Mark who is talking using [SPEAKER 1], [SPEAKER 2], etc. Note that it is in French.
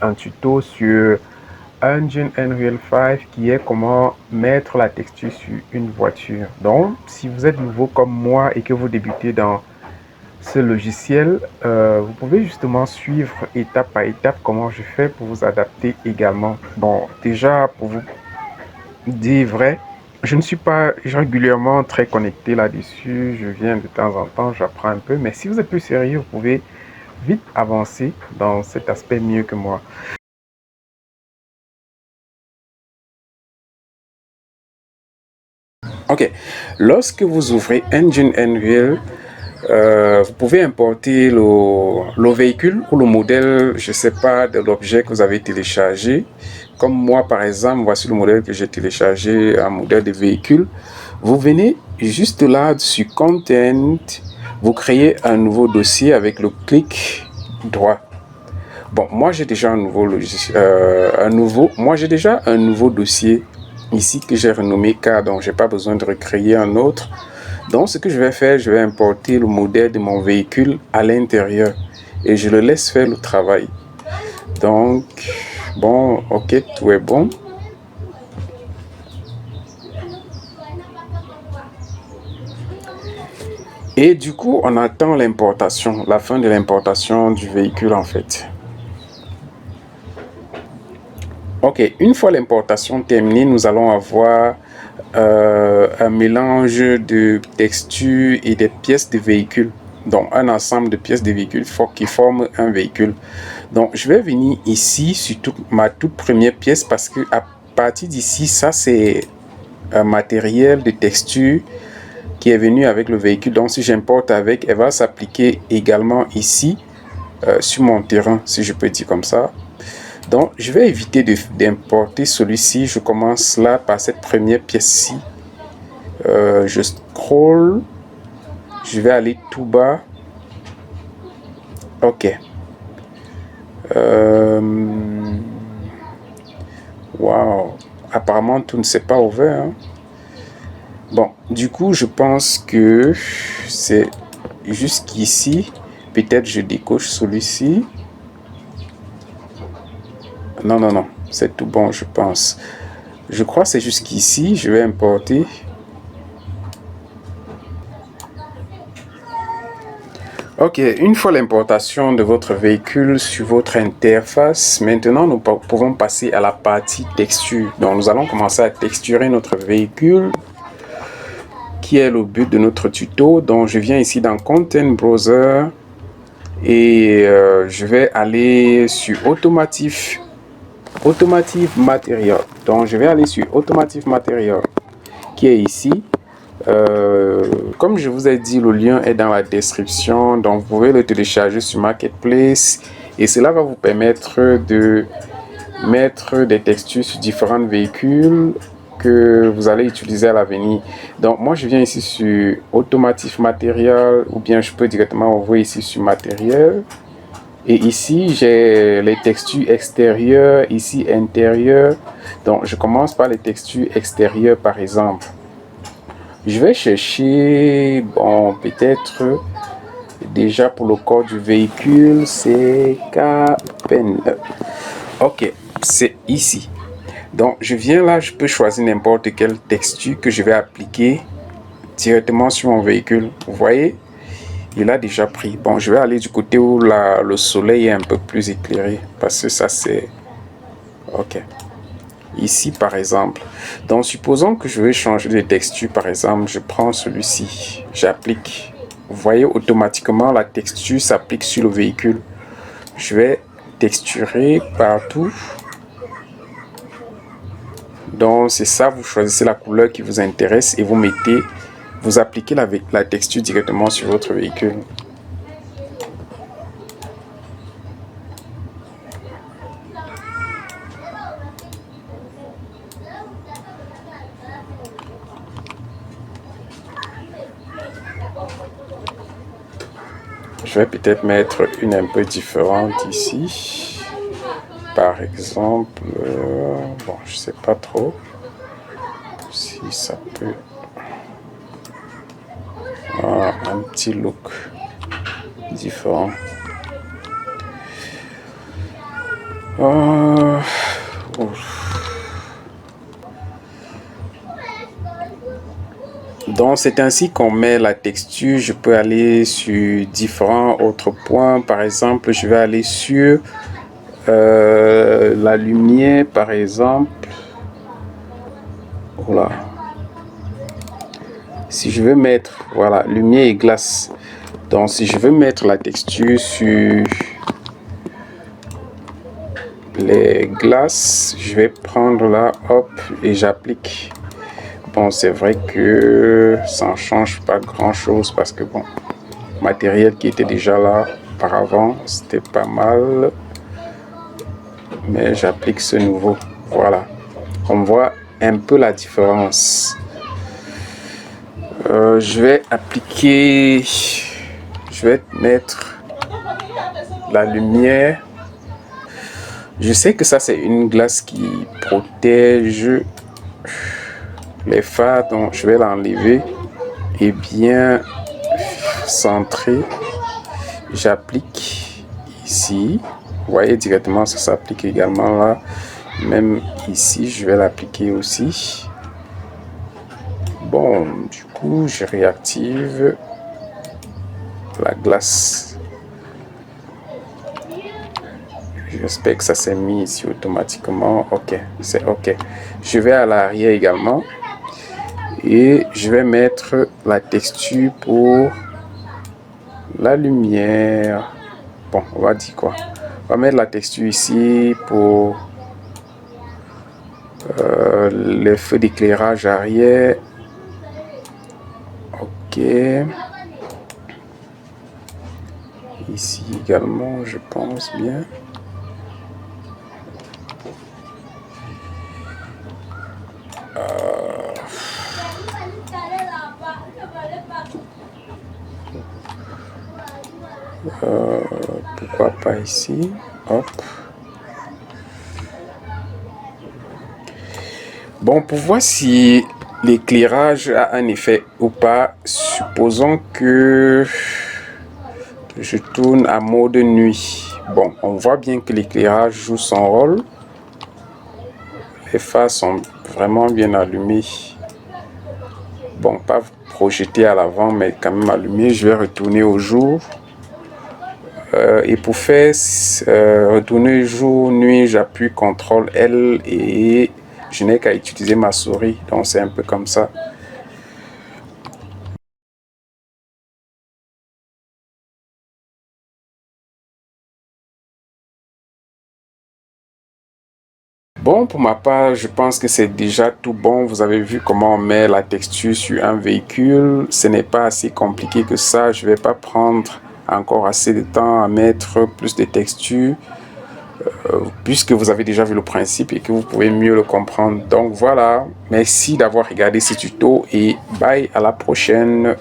[SPEAKER 1] un tuto sur Engine Unreal 5 qui est comment mettre la texture sur une voiture. Donc, si vous êtes nouveau comme moi et que vous débutez dans ce logiciel, vous pouvez justement suivre étape par étape comment je fais pour vous adapter également. Bon, déjà, pour vous dire vrai, je ne suis pas régulièrement très connecté là-dessus. Je viens de temps en temps, j'apprends un peu. Mais si vous êtes plus sérieux, vous pouvez vite avancer dans cet aspect mieux que moi. Ok, lorsque vous ouvrez Engine Unreal, vous pouvez importer le véhicule ou le modèle, je ne sais pas, de l'objet que vous avez téléchargé. Comme moi, par exemple, voici le modèle que j'ai téléchargé, un modèle de véhicule. Vous venez juste là sur Content, vous créez un nouveau dossier avec le clic droit. Bon, moi j'ai déjà un nouveau logiciel, moi j'ai déjà un nouveau dossier ici que j'ai renommé K, donc j'ai pas besoin de recréer un autre. Donc ce que je vais faire, je vais importer le modèle de mon véhicule à l'intérieur et je le laisse faire le travail. Donc bon, ok, tout est bon. Et du coup, on attend l'importation, la fin de l'importation du véhicule en fait. Ok, une fois l'importation terminée, nous allons avoir un mélange de textures et des pièces de véhicule. Donc, un ensemble de pièces de véhicule qui forment un véhicule. Donc, je vais venir ici sur ma toute première pièce parce que à partir d'ici, ça c'est un matériel de texture qui est venu avec le véhicule. Donc, si j'importe avec, elle va s'appliquer également ici sur mon terrain, si je peux dire comme ça. Donc, je vais éviter d'importer celui-ci. Je commence là par cette première pièce-ci. Je scroll. Je vais aller tout bas. Ok. Wow. Apparemment, tout ne s'est pas ouvert. Hein. Bon, du coup, je pense que c'est jusqu'ici. Peut-être je décoche celui-ci. Non, non, non. C'est tout bon, je pense. Je crois que c'est jusqu'ici. Je vais importer. Ok, une fois l'importation de votre véhicule sur votre interface, maintenant nous pouvons passer à la partie texture. Donc nous allons commencer à texturer notre véhicule, qui est le but de notre tuto. Donc je viens ici dans Content Browser et je vais aller sur Automotive Material. Donc je vais aller sur Automotive Material, qui est ici. Comme je vous ai dit, le lien est dans la description, donc vous pouvez le télécharger sur Marketplace et cela va vous permettre de mettre des textures sur différents véhicules que vous allez utiliser à l'avenir. Donc moi je viens ici sur Automotive Material ou bien je peux directement ouvrir ici sur Matériel et ici j'ai les textures extérieures, ici intérieures. Donc je commence par les textures extérieures par exemple. Je vais chercher, bon, peut-être déjà pour le corps du véhicule, c'est K-Pen. Ok, c'est ici. Donc, je viens là, je peux choisir n'importe quelle texture que je vais appliquer directement sur mon véhicule. Vous voyez, il a déjà pris. Bon, je vais aller du côté où le soleil est un peu plus éclairé parce que ça, c'est... Ok. Ici par exemple, donc supposons que je vais changer de texture, par exemple je prends celui-ci, j'applique, vous voyez automatiquement la texture s'applique sur le véhicule. Je vais texturer partout, donc c'est ça, vous choisissez la couleur qui vous intéresse et vous appliquez la texture directement sur votre véhicule. Je vais peut-être mettre une un peu différente ici. Par exemple, bon, je sais pas trop si ça peut... un petit look différent. Donc c'est ainsi qu'on met la texture. Je peux aller sur différents autres points. Par exemple, je vais aller sur la lumière, par exemple. Voilà. Si je veux mettre, voilà, lumière et glace. Donc si je veux mettre la texture sur les glaces, je vais prendre là, hop, et j'applique. Bon, c'est vrai que ça ne change pas grand chose parce que bon, matériel qui était déjà là auparavant, c'était pas mal, mais j'applique ce nouveau. Voilà, on voit un peu la différence. Je vais appliquer, je vais mettre la lumière. Je sais que ça c'est une glace qui protège les fards, donc je vais l'enlever et bien centrer. J'applique ici, vous voyez directement ça s'applique également là, même ici je vais l'appliquer aussi. Bon, du coup je réactive la glace. J'espère que ça s'est mis ici automatiquement. Ok, c'est ok. Je vais à l'arrière également et je vais mettre la texture pour la lumière. Bon, on va dire quoi? On va mettre la texture ici pour les feux d'éclairage arrière. Ok. Ici également, je pense bien. Pourquoi pas ici? Hop. Bon, pour voir si l'éclairage a un effet ou pas, supposons que je tourne à mode nuit. Bon, on voit bien que l'éclairage joue son rôle. Les phares sont vraiment bien allumés. Bon, pas projeté à l'avant, mais quand même allumé. Je vais retourner au jour. Et pour faire retourner jour, nuit, j'appuie CTRL L et je n'ai qu'à utiliser ma souris. Donc c'est un peu comme ça. Bon, pour ma part, je pense que c'est déjà tout bon. Vous avez vu comment on met la texture sur un véhicule. Ce n'est pas assez compliqué que ça. Je ne vais pas prendre encore assez de temps à mettre plus de texture. Puisque vous avez déjà vu le principe et que vous pouvez mieux le comprendre. Donc voilà, merci d'avoir regardé ce tuto et bye, à la prochaine.